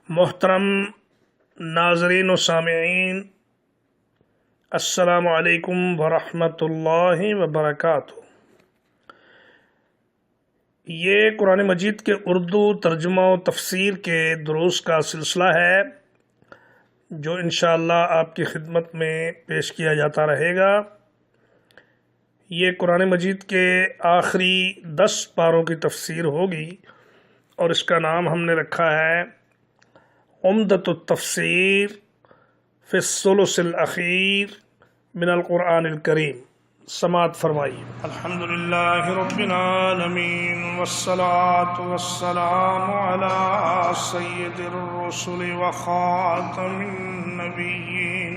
محترم ناظرین و سامعین، السلام علیکم ورحمۃ اللہ وبرکاتہ۔ یہ قرآن مجید کے اردو ترجمہ و تفسیر کے دروس کا سلسلہ ہے جو انشاءاللہ آپ کی خدمت میں پیش کیا جاتا رہے گا۔ یہ قرآن مجید کے آخری 10 پاروں کی تفسیر ہوگی اور اس کا نام ہم نے رکھا ہے عمدۃ التفسیر فی الثلث الاخیر من القرآن الکریم۔ سماعت فرمائیے۔ الحمدللہ رب العالمین والصلاة والسلام علی سید الرسل وخاتم النبیین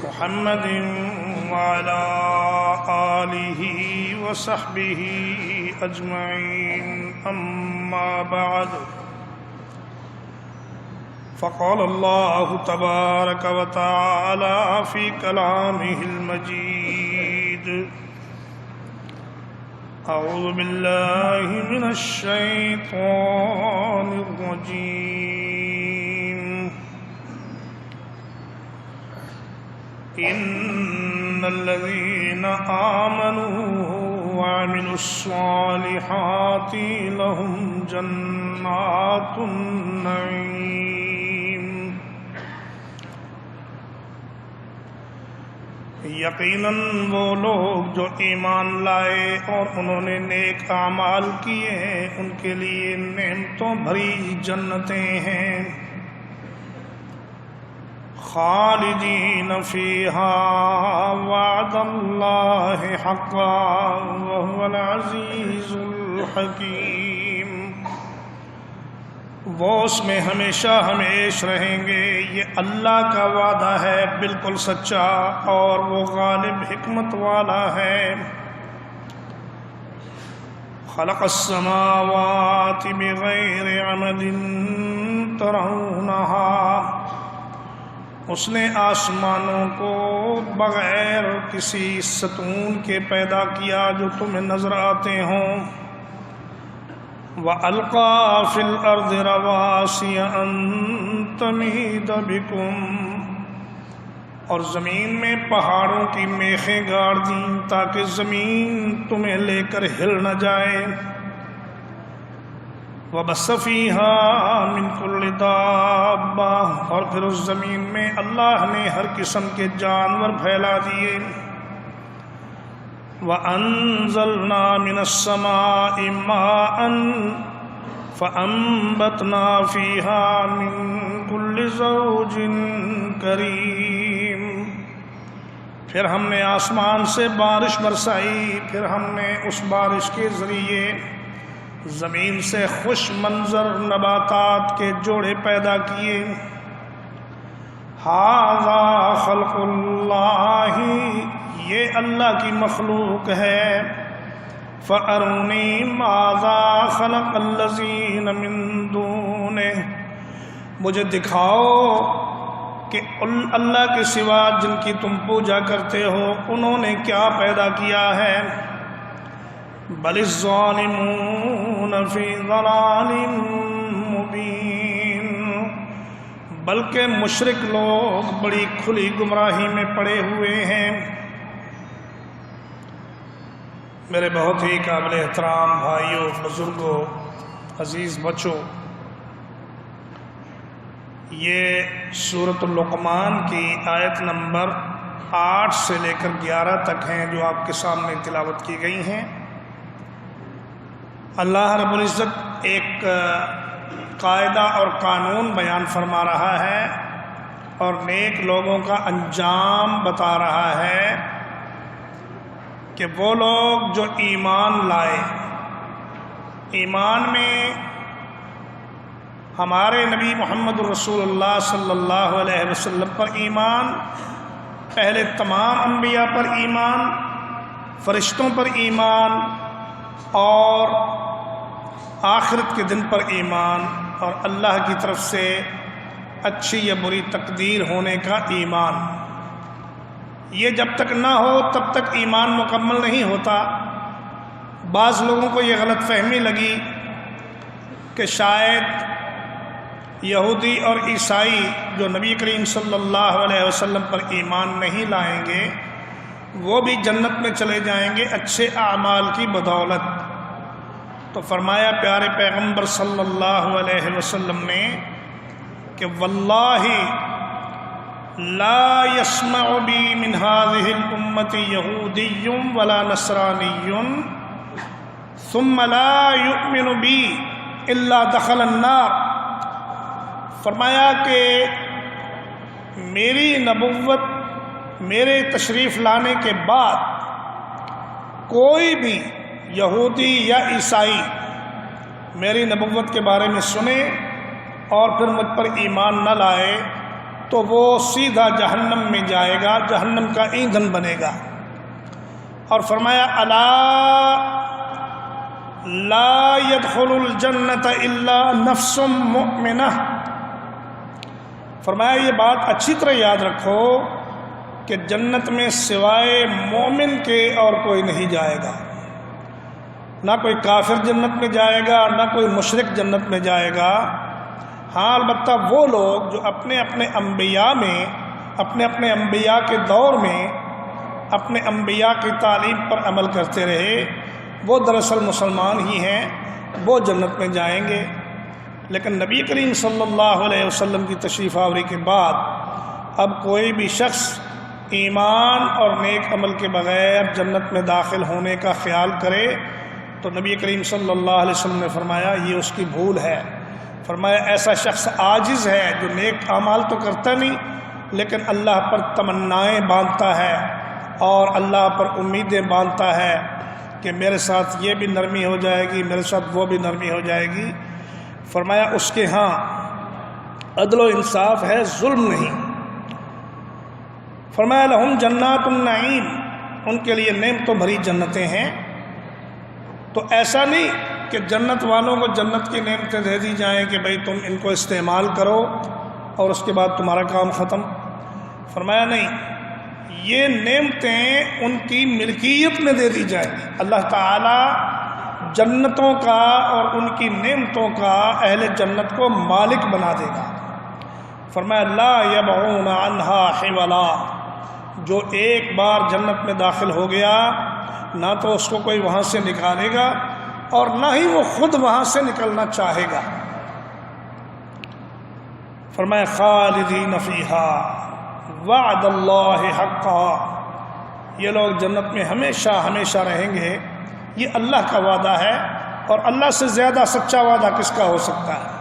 محمد وعلی آلہ وصحبہ اجمعین، اما بعد، فقال اللہ تبارک و تعالی فی کلامہ المجید، اعوذ باللہ من الشیطان الرجیم، ان الذین آمنوا وعملوا الصالحات لهم جنات النعیم۔ یقیناً وہ لوگ جو ایمان لائے اور انہوں نے نیک اعمال کیے ہیں، ان کے لیے نعمتوں بھری جنتیں ہیں، خالدین فیہا وعد اللہ حقا وہو العزیز الحکیم۔ وہ اس میں ہمیشہ ہمیش رہیں گے، یہ اللہ کا وعدہ ہے بالکل سچا، اور وہ غالب حکمت والا ہے۔ خلق السماوات بغیر عمد ترونہا، اس نے آسمانوں کو بغیر کسی ستون کے پیدا کیا جو تمہیں نظر آتے ہوں۔ وَأَلْقَى فِي الْأَرْضِ رَوَاسِيَ أَن تَمِيدَ بِكُمْ، اور زمین میں پہاڑوں کی میخیں گاڑ دیں تاکہ زمین تمہیں لے کر ہل نہ جائے۔ وَبَثَّ فِيهَا مِن كُلِّ دَابَّةٍ، اور پھر اس زمین میں اللہ نے ہر قسم کے جانور پھیلا دیے۔ وَأَنزَلْنَا مِنَ السَّمَاءِ مَاءً فَأَنبَتْنَا فِيهَا مِن كُلِّ زَوْجٍ كَرِيمٍ، پھر ہم نے آسمان سے بارش برسائی، پھر ہم نے اس بارش کے ذریعے زمین سے خوش منظر نباتات کے جوڑے پیدا کیے۔ ھذا خلق اللہ، یہ اللہ کی مخلوق ہے۔ فَأَرُونِي مَاذَا خَلَقَ الَّذِينَ مِن دُونِهِ، مجھے دکھاؤ کہ اللہ کے سوا جن کی تم پوجا کرتے ہو انہوں نے کیا پیدا کیا ہے۔ بَلِ الظَّالِمُونَ فِي ضَلَالٍ مُبِينٍ، بلکہ مشرک لوگ بڑی کھلی گمراہی میں پڑے ہوئے ہیں۔ میرے بہت ہی قابل احترام بھائیوں، بزرگوں، عزیز بچوں، یہ سورۃ اللقمان کی آیت نمبر 8 سے لے کر 11 تک ہیں جو آپ کے سامنے تلاوت کی گئی ہیں۔ اللہ رب العزت ایک قاعدہ اور قانون بیان فرما رہا ہے اور نیک لوگوں کا انجام بتا رہا ہے کہ وہ لوگ جو ایمان لائے، ایمان میں ہمارے نبی محمد رسول اللہ صلی اللہ علیہ وسلم پر ایمان، پہلے تمام انبیاء پر ایمان، فرشتوں پر ایمان، اور آخرت کے دن پر ایمان، اور اللہ کی طرف سے اچھی یا بری تقدیر ہونے کا ایمان۔ یہ جب تک نہ ہو تب تک ایمان مکمل نہیں ہوتا۔ بعض لوگوں کو یہ غلط فہمی لگی کہ شاید یہودی اور عیسائی جو نبی کریم صلی اللہ علیہ وسلم پر ایمان نہیں لائیں گے وہ بھی جنت میں چلے جائیں گے اچھے اعمال کی بدولت۔ تو فرمایا پیارے پیغمبر صلی اللہ علیہ وسلم نے کہ واللہ لا يسمع بی من هذه الامة یہودی ولا نصرانی ثم لا يؤمن بی الا دخل النار۔ فرمایا کہ میری نبوت، میرے تشریف لانے کے بعد کوئی بھی یہودی یا عیسائی میری نبوت کے بارے میں سنے اور پھر مجھ پر ایمان نہ لائے تو وہ سیدھا جہنم میں جائے گا، جہنم کا ایندھن بنے گا۔ اور فرمایا الا لا يدخل الجنت الا نفس مؤمنہ۔ فرمایا یہ بات اچھی طرح یاد رکھو کہ جنت میں سوائے مومن کے اور کوئی نہیں جائے گا، نہ کوئی کافر جنت میں جائے گا، نہ کوئی مشرک جنت میں جائے گا۔ ہاں البتہ وہ لوگ جو اپنے اپنے انبیاء میں، اپنے اپنے انبیاء کے دور میں اپنے انبیاء کی تعلیم پر عمل کرتے رہے، وہ دراصل مسلمان ہی ہیں، وہ جنت میں جائیں گے۔ لیکن نبی کریم صلی اللہ علیہ وسلم کی تشریف آوری کے بعد اب کوئی بھی شخص ایمان اور نیک عمل کے بغیر جنت میں داخل ہونے کا خیال کرے تو نبی کریم صلی اللہ علیہ وسلم نے فرمایا یہ اس کی بھول ہے۔ فرمایا ایسا شخص عاجز ہے جو نیک اعمال تو کرتا نہیں لیکن اللہ پر تمنائیں باندھتا ہے اور اللہ پر امیدیں باندھتا ہے کہ میرے ساتھ یہ بھی نرمی ہو جائے گی، میرے ساتھ وہ بھی نرمی ہو جائے گی۔ فرمایا اس کے ہاں عدل و انصاف ہے، ظلم نہیں۔ فرمایا لہم جنات النعیم، ان کے لیے نعمتوں بھری جنتیں ہیں۔ تو ایسا نہیں کہ جنت والوں کو جنت کی نعمتیں دے دی جائیں کہ بھئی تم ان کو استعمال کرو اور اس کے بعد تمہارا کام ختم۔ فرمایا نہیں، یہ نعمتیں ان کی ملکیت میں دے دی جائیں گی۔ اللہ تعالیٰ جنتوں کا اور ان کی نعمتوں کا اہل جنت کو مالک بنا دے گا۔ فرمایا لا یبغون عنہا حولا، جو ایک بار جنت میں داخل ہو گیا نہ تو اس کو کوئی وہاں سے نکالے گا اور نہ ہی وہ خود وہاں سے نکلنا چاہے گا۔ فرمایا خالدین فیہا وعد اللہ حقا، یہ لوگ جنت میں ہمیشہ ہمیشہ رہیں گے، یہ اللہ کا وعدہ ہے اور اللہ سے زیادہ سچا وعدہ کس کا ہو سکتا ہے۔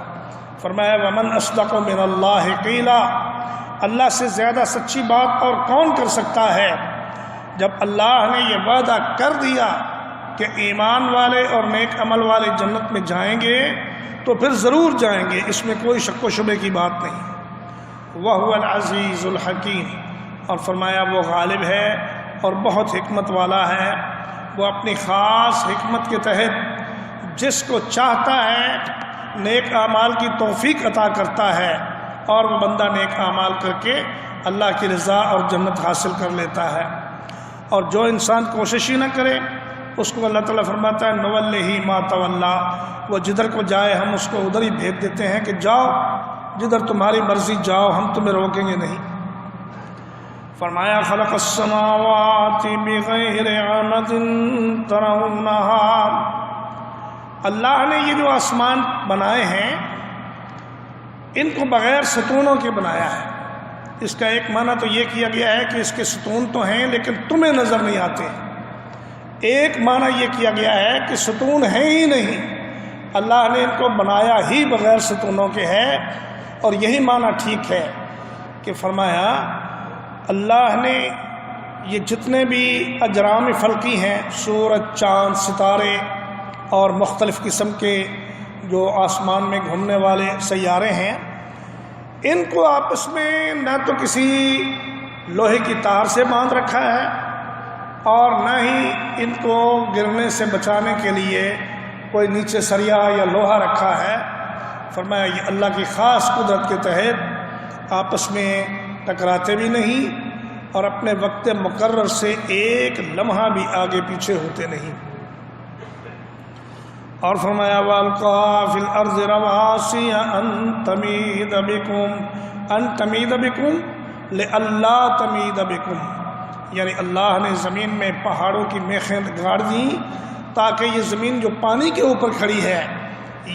فرمایا ومن اصدق من اللہ قیلا، اللہ سے زیادہ سچی بات اور کون کر سکتا ہے۔ جب اللہ نے یہ وعدہ کر دیا کہ ایمان والے اور نیک عمل والے جنت میں جائیں گے تو پھر ضرور جائیں گے، اس میں کوئی شک و شبے کی بات نہیں۔ وَهُوَ الْعَزِيزُ الْحَكِيمُ، اور فرمایا وہ غالب ہے اور بہت حکمت والا ہے، وہ اپنی خاص حکمت کے تحت جس کو چاہتا ہے نیک اعمال کی توفیق عطا کرتا ہے اور وہ بندہ نیک اعمال کر کے اللہ کی رضا اور جنت حاصل کر لیتا ہے۔ اور جو انسان کوشش ہی نہ کرے اس کو اللہ تعالیٰ فرماتا ہے نوَلِّهِ مَا تَوَلَّىٰ، وہ جدھر کو جائے ہم اس کو ادھر ہی بھیج دیتے ہیں کہ جاؤ جدھر تمہاری مرضی جاؤ، ہم تمہیں روکیں گے نہیں۔ فرمایا خلق السماوات بغیر عمد ترونہا، اللہ نے یہ جو آسمان بنائے ہیں ان کو بغیر ستونوں کے بنایا ہے۔ اس کا ایک معنی تو یہ کیا گیا ہے کہ اس کے ستون تو ہیں لیکن تمہیں نظر نہیں آتے۔ ایک معنی یہ کیا گیا ہے کہ ستون ہیں ہی نہیں، اللہ نے ان کو بنایا ہی بغیر ستونوں کے ہے، اور یہی معنی ٹھیک ہے کہ فرمایا اللہ نے یہ جتنے بھی اجرام فلکی ہیں، سورج، چاند، ستارے اور مختلف قسم کے جو آسمان میں گھومنے والے سیارے ہیں، ان کو آپس میں نہ تو کسی لوہے کی تار سے باندھ رکھا ہے اور نہ ہی ان کو گرنے سے بچانے کے لیے کوئی نیچے سریا یا لوہا رکھا ہے۔ فرمایا یہ اللہ کی خاص قدرت کے تحت آپس میں ٹکراتے بھی نہیں اور اپنے وقت مقرر سے ایک لمحہ بھی آگے پیچھے ہوتے نہیں۔ اور فرمایا وَأَلْقَىٰ فِي الْأَرْضِ رَوَاسِيَ أَن تَمِيدَ بِكُمْ لِأَلَّا تَمِيدَ بِكُمْ، یعنی اللہ نے زمین میں پہاڑوں کی میخیں گاڑ دیں تاکہ یہ زمین جو پانی کے اوپر کھڑی ہے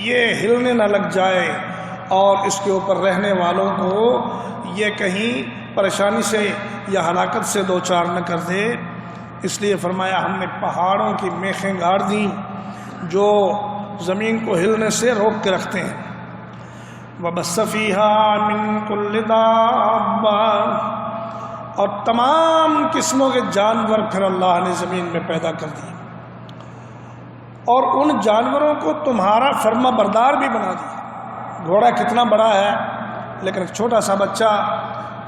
یہ ہلنے نہ لگ جائے اور اس کے اوپر رہنے والوں کو یہ کہیں پریشانی سے یا ہلاکت سے دوچار نہ کر دے۔ اس لیے فرمایا ہم نے پہاڑوں کی میخیں گاڑ دیں جو زمین کو ہلنے سے روک کے رکھتے ہیں۔ وَبَثَّ فِيهَا مِن كُلِّ دَابَّةٍ، اور تمام قسموں کے جانور پھر اللہ نے زمین میں پیدا کر دیے اور ان جانوروں کو تمہارا فرما بردار بھی بنا دیا۔ گھوڑا کتنا بڑا ہے لیکن ایک چھوٹا سا بچہ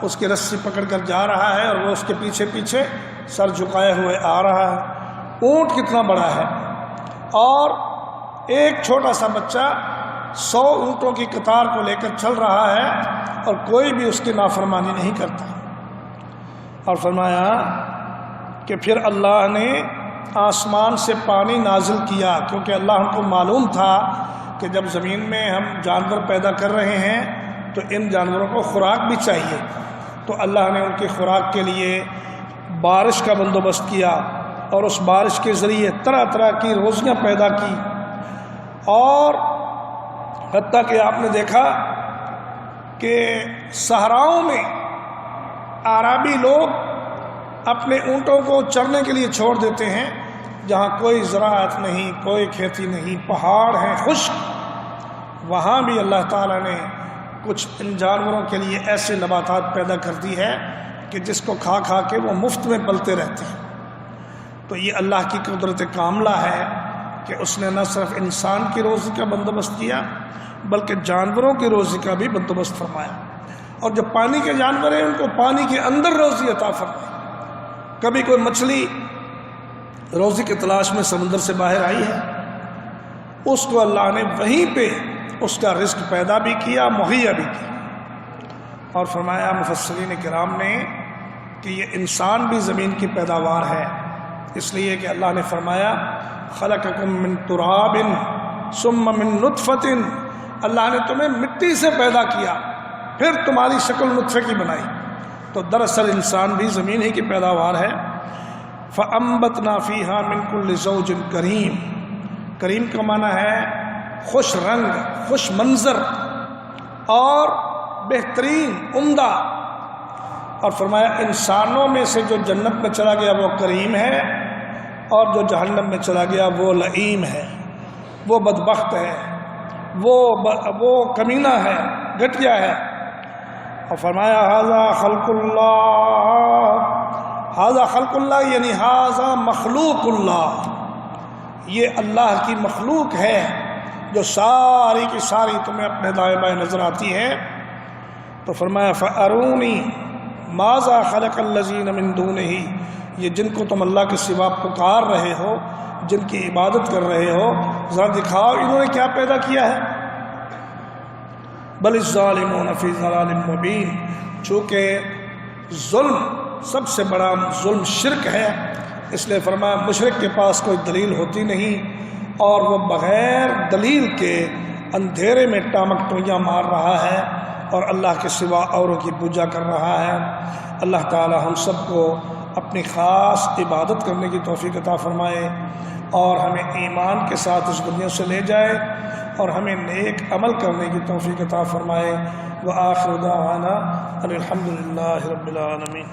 اس کی رسی پکڑ کر جا رہا ہے اور وہ اس کے پیچھے پیچھے سر جھکائے ہوئے آ رہا ہے۔ اونٹ کتنا بڑا ہے اور ایک چھوٹا سا بچہ 100 اونٹوں کی قطار کو لے کر چل رہا ہے اور کوئی بھی اس کی نافرمانی نہیں کرتا۔ اور فرمایا کہ پھر اللہ نے آسمان سے پانی نازل کیا، کیونکہ اللہ ہم کو معلوم تھا کہ جب زمین میں ہم جانور پیدا کر رہے ہیں تو ان جانوروں کو خوراک بھی چاہیے، تو اللہ نے ان کی خوراک کے لیے بارش کا بندوبست کیا اور اس بارش کے ذریعے طرح طرح کی روزیاں پیدا کی۔ اور حتیٰ کہ آپ نے دیکھا کہ صحراؤں میں اعرابی لوگ اپنے اونٹوں کو چرنے کے لیے چھوڑ دیتے ہیں، جہاں کوئی زراعت نہیں، کوئی کھیتی نہیں، پہاڑ ہیں خشک، وہاں بھی اللہ تعالیٰ نے کچھ ان جانوروں کے لیے ایسے نباتات پیدا کر دی ہے کہ جس کو کھا کھا کے وہ مفت میں پلتے رہتے ہیں۔ تو یہ اللہ کی قدرت کاملہ ہے کہ اس نے نہ صرف انسان کی روزی کا بندوبست کیا بلکہ جانوروں کی روزی کا بھی بندوبست فرمایا، اور جو پانی کے جانور ہیں ان کو پانی کے اندر روزی عطا فرمائی۔ کبھی کوئی مچھلی روزی کی تلاش میں سمندر سے باہر آئی ہے، اس کو اللہ نے وہیں پہ اس کا رزق پیدا بھی کیا، مہیا بھی کیا۔ اور فرمایا مفسرین کرام نے کہ یہ انسان بھی زمین کی پیداوار ہے، اس لیے کہ اللہ نے فرمایا خلقکم من تراب ثم من نطفۃ، اللہ نے تمہیں مٹی سے پیدا کیا پھر تمہاری شکل نطفے کی بنائی، تو دراصل انسان بھی زمین ہی کی پیداوار ہے۔ فَأَنبَتْنَا فِيهَا مِن كُلِّ زَوْجٍ كَرِيمٍ، کریم کا معنی ہے خوش رنگ، خوش منظر اور بہترین، عمدہ۔ اور فرمایا انسانوں میں سے جو جنت میں چلا گیا وہ کریم ہے اور جو جہنم میں چلا گیا وہ لعیم ہے، وہ بدبخت ہے، وہ کمینہ ہے، گھٹیا ہے۔ اور فرمایا ھذا خلق اللہ، یعنی ھذا مخلوق اللہ، یہ اللہ کی مخلوق ہے جو ساری کی ساری تمہیں اپنے دائیں بائیں نظر آتی ہے۔ تو فرمایا فَأَرُونِي مَاذَا خَلَقَ الَّذِينَ مِن دُونِهِ، یہ جن کو تم اللہ کے سوا پکار رہے ہو، جن کی عبادت کر رہے ہو، ذرا دکھاؤ انہوں نے کیا پیدا کیا ہے۔ بل الظالمون فی ضلال مبین، چونکہ ظلم سب سے بڑا ظلم شرک ہے، اس لیے فرمایا مشرک کے پاس کوئی دلیل ہوتی نہیں اور وہ بغیر دلیل کے اندھیرے میں ٹامک ٹوئیاں مار رہا ہے اور اللہ کے سوا اوروں کی پوجا کر رہا ہے۔ اللہ تعالی ہم سب کو اپنی خاص عبادت کرنے کی توفیق عطا فرمائے اور ہمیں ایمان کے ساتھ اس دنیا سے لے جائے اور ہمیں نیک عمل کرنے کی توفیق عطا فرمائے۔ وآخر دعوانا ان الحمد للہ رب العالمین۔